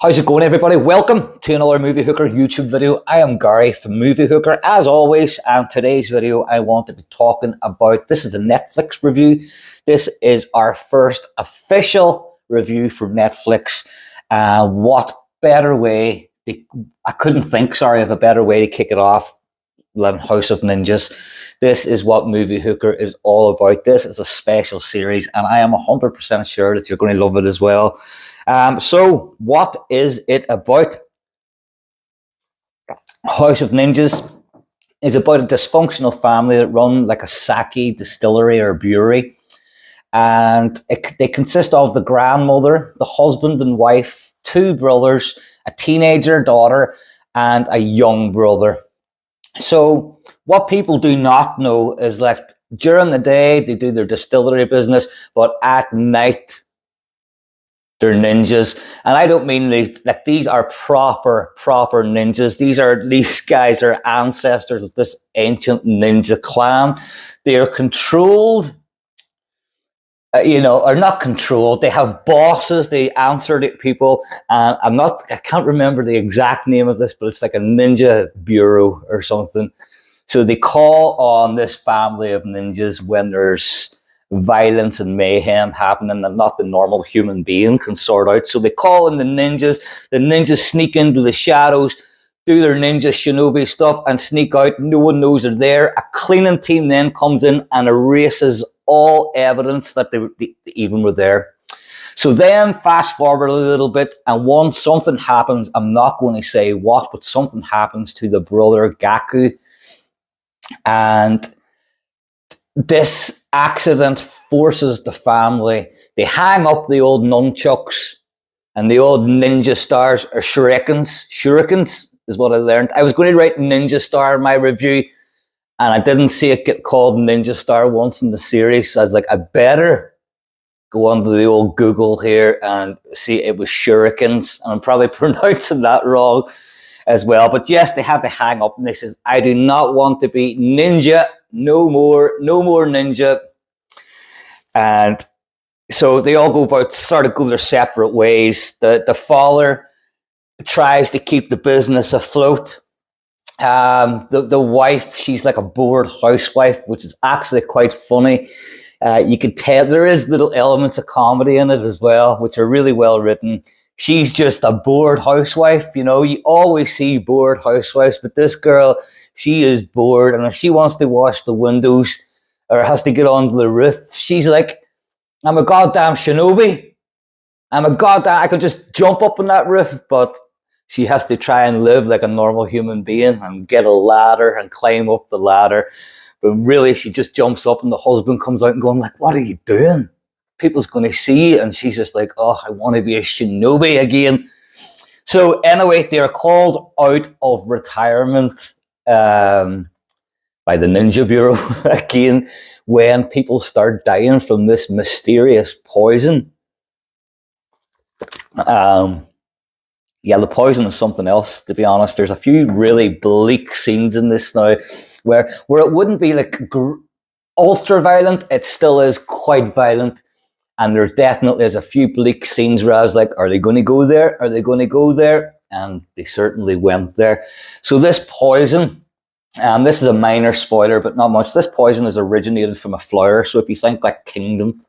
How's it going, everybody? Welcome to another MovieHooker YouTube video. I am Gary from MovieHooker, as always, and today's video I want to be talking about, this is a Netflix review. This is our first official review from Netflix. What better way, I couldn't think, of a better way to kick it off than House of Ninjas. This is what MovieHooker is all about. This is a special series, and I am 100% sure that you're going to love it as well. So what is it about? House of Ninjas is about a dysfunctional family that run like a sake distillery or brewery. And they consist of the grandmother, the husband and wife, two brothers, a teenager daughter, and a young brother. So what people do not know is, like, during the day they do their distillery business, but at night they're ninjas. And I don't mean these are proper ninjas. These guys are ancestors of this ancient ninja clan. They are controlled, or not controlled. They have bosses. They answer to people. And I can't remember the exact name of this, but it's like a ninja bureau or something. So they call on this family of ninjas when there's violence and mayhem happening that not the normal human being can sort out. So they call in the ninjas. The ninjas sneak into the shadows, do their ninja shinobi stuff, and sneak out. No one knows they're there. A cleaning team then comes in and erases all evidence that they even were there. So then fast forward a little bit, and once something happens, I'm not going to say what, but something happens to the brother Gaku, and this accident forces the family. They hang up the old nunchucks, and the old ninja stars are shurikens. Shurikens is what I learned. I was going to write Ninja Star in my review, and I didn't see it get called Ninja Star once in the series. So I was like, I better go onto the old Google here and see it was shurikens. And I'm probably pronouncing that wrong as well. But yes, they have to hang up, and this is, I do not want to be ninja. No more ninja. And so they all go their separate ways. The father tries to keep the business afloat. The wife, she's like a bored housewife, which is actually quite funny. You can tell there is little elements of comedy in it as well, which are really well written. She's just a bored housewife. You always see bored housewives, but this girl, she is bored, and if she wants to wash the windows or has to get onto the roof, she's like, I'm a goddamn shinobi. I could just jump up on that roof, but she has to try and live like a normal human being and get a ladder and climb up the ladder. But really, she just jumps up, and the husband comes out and going like, what are you doing? People's going to see you. And she's just like, oh, I want to be a shinobi again. So anyway, they are called out of retirement by the Ninja Bureau again when people start dying from this mysterious poison. The poison is something else, to be honest. There's a few really bleak scenes in this now where it wouldn't be like ultra violent. It still is quite violent. And there definitely is a few bleak scenes where I was like, are they going to go there? Are they going to go there? And they certainly went there. So this poison, this is a minor spoiler, but not much. This poison is originated from a flower. So if you think like Kingdom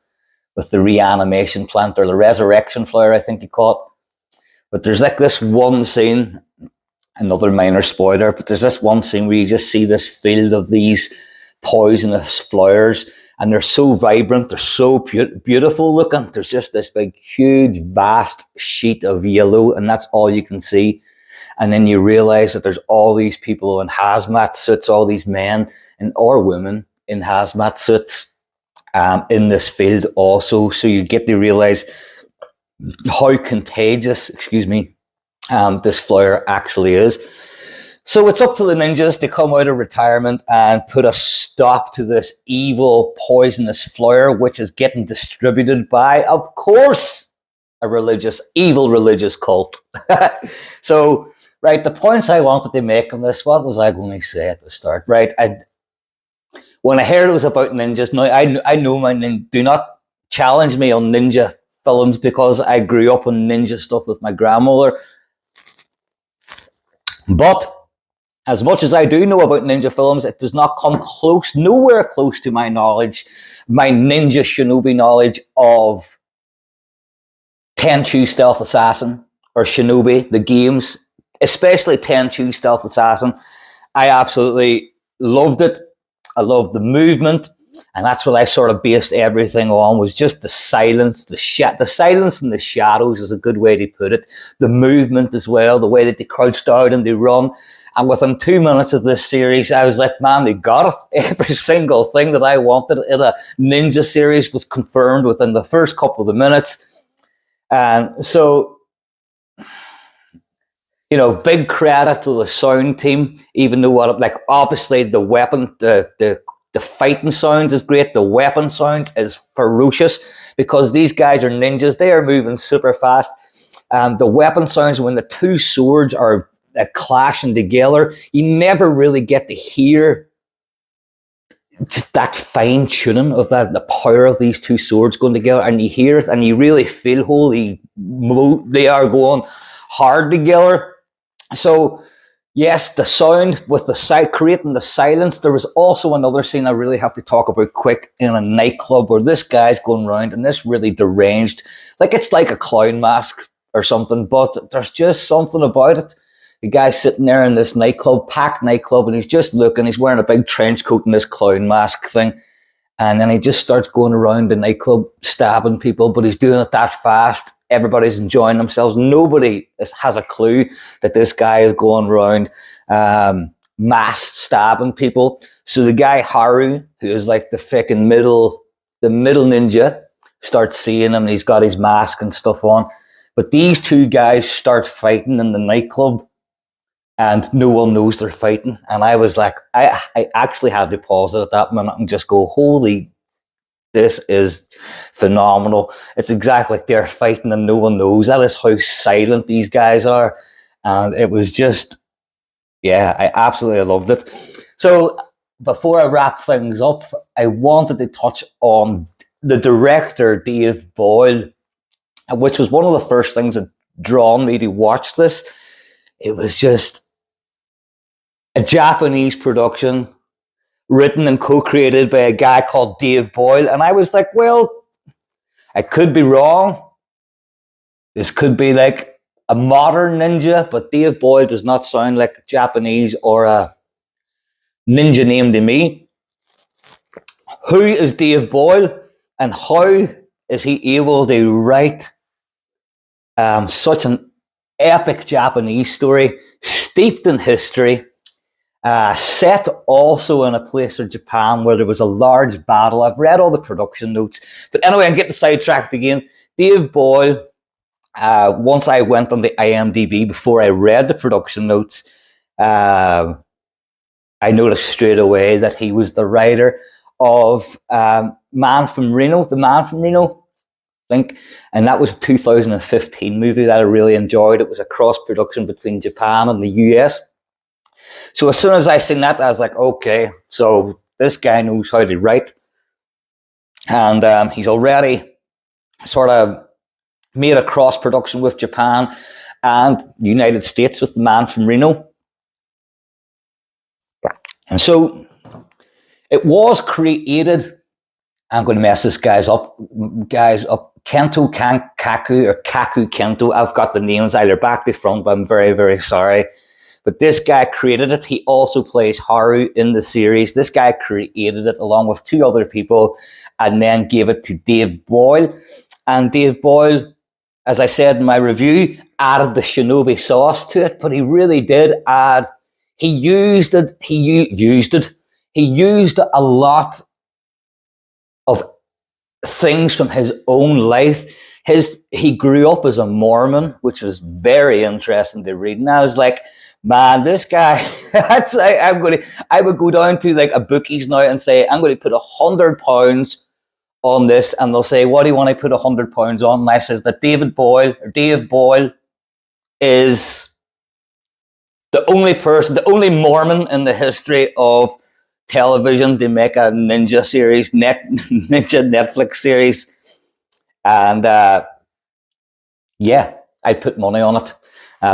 with the reanimation plant, or the resurrection flower, I think you call it. But there's like this one scene, another minor spoiler, but there's this one scene where you just see this field of these poisonous flowers, and they're so vibrant, they're so beautiful looking. There's just this big, huge, vast sheet of yellow, and that's all you can see. And then you realize that there's all these people in hazmat suits, all these men or women in hazmat suits in this field also. So you get to realize how contagious, this flower actually is. So it's up to the ninjas to come out of retirement and put a stop to this evil, poisonous flower, which is getting distributed by, of course, a evil religious cult. So, right, the points I wanted to make on this, what was I going to say at the start? Right, when I heard it was about ninjas, now I know my ninja. Do not challenge me on ninja films because I grew up on ninja stuff with my grandmother. But as much as I do know about ninja films, it does not come close, nowhere close to my knowledge, my ninja shinobi knowledge of Tenchu Stealth Assassin or Shinobi, the games, especially Tenchu Stealth Assassin. I absolutely loved it. I loved the movement. And that's what I sort of based everything on, was just the silence, the silence and the shadows is a good way to put it. The movement as well, the way that they crouched out and they run. And within 2 minutes of this series, I was like, man, they got it. Every single thing that I wanted in a ninja series was confirmed within the first couple of minutes. And so, you know, big credit to the sound team, even though obviously the weapon, the fighting sounds is great. The weapon sounds is ferocious because these guys are ninjas. They are moving super fast. The weapon sounds, when the two swords are clashing together, you never really get to hear just that fine tuning of the power of these two swords going together. And you hear it and you really feel, holy, they are going hard together. So, yes, the sound with the creating the silence. There was also another scene I really have to talk about quick in a nightclub where this guy's going around and this really deranged, like it's like a clown mask or something, but there's just something about it. The guy's sitting there in this nightclub, packed nightclub, and he's just looking, he's wearing a big trench coat and this clown mask thing. And then he just starts going around the nightclub stabbing people, but he's doing it that fast. Everybody's enjoying themselves. Nobody has a clue that this guy is going around mass stabbing people. So the guy Haru, who is like the fucking middle ninja, starts seeing him and he's got his mask and stuff on. But these two guys start fighting in the nightclub and no one knows they're fighting. And I was like, I actually had to pause it at that minute and just go, holy, this is phenomenal. It's exactly like they're fighting and no one knows. That is how silent these guys are. And it was just, yeah, I absolutely loved it. So before I wrap things up, I wanted to touch on the director, Dave Boyle, which was one of the first things that drawn me to watch this. It was just a Japanese production written and co-created by a guy called Dave Boyle. And I was like, well, I could be wrong. This could be like a modern ninja, but Dave Boyle does not sound like a Japanese or a ninja name to me. Who is Dave Boyle and how is he able to write such an epic Japanese story steeped in history, set also in a place in Japan where there was a large battle? I've read all the production notes, but anyway, I'm getting sidetracked again. Dave Boyle, once I went on the IMDb before I read the production notes, I noticed straight away that he was the writer of The Man from Reno, I think, and that was a 2015 movie that I really enjoyed. It was a cross-production between Japan and the US. So as soon as I seen that, I was like, okay, so this guy knows how to write. And he's already sort of made a cross-production with Japan and United States with The Man from Reno. And so it was created, I'm going to mess this guys up, Kento Kaku or Kaku Kento. I've got the names either back to front, but I'm very, very sorry. But this guy created it. He also plays Haru in the series. This guy created it along with two other people and then gave it to Dave Boyle. And Dave Boyle, as I said in my review, added the shinobi sauce to it, but he really did add, he used a lot of things from his own life. He grew up as a Mormon, which was very interesting to read. And I was like, man, this guy, I would go down to like a bookies now and say, I'm going to put £100 on this. And they'll say, what do you want to put £100 on? And I says that Dave Boyle is the only Mormon in the history of television to make a ninja series, ninja Netflix series. And yeah, I'd put money on it.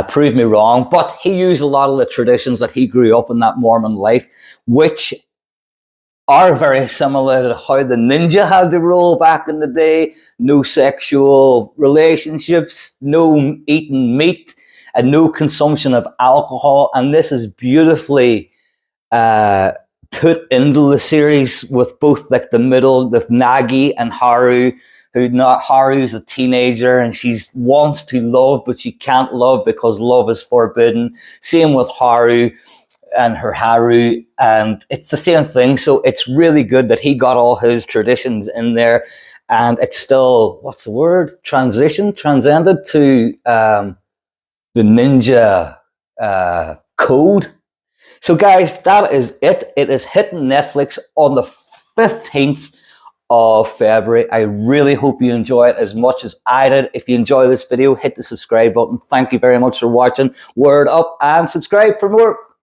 Prove me wrong. But he used a lot of the traditions that he grew up in that Mormon life, which are very similar to how the ninja had to roll back in the day. No sexual relationships, no eating meat, and no consumption of alcohol. And this is beautifully put into the series with both like the middle, with Nagi and Haru, Haru's a teenager and she wants to love, but she can't love because love is forbidden. Same with Haru and her Haru, and it's the same thing. So it's really good that he got all his traditions in there, and it's still, what's the word? Transcended to the ninja code. So guys, that is it. It is hitting Netflix on the 15th of February. I really hope you enjoy it as much as I did. If you enjoy this video, hit the subscribe button. Thank you very much for watching. Word up and subscribe for more.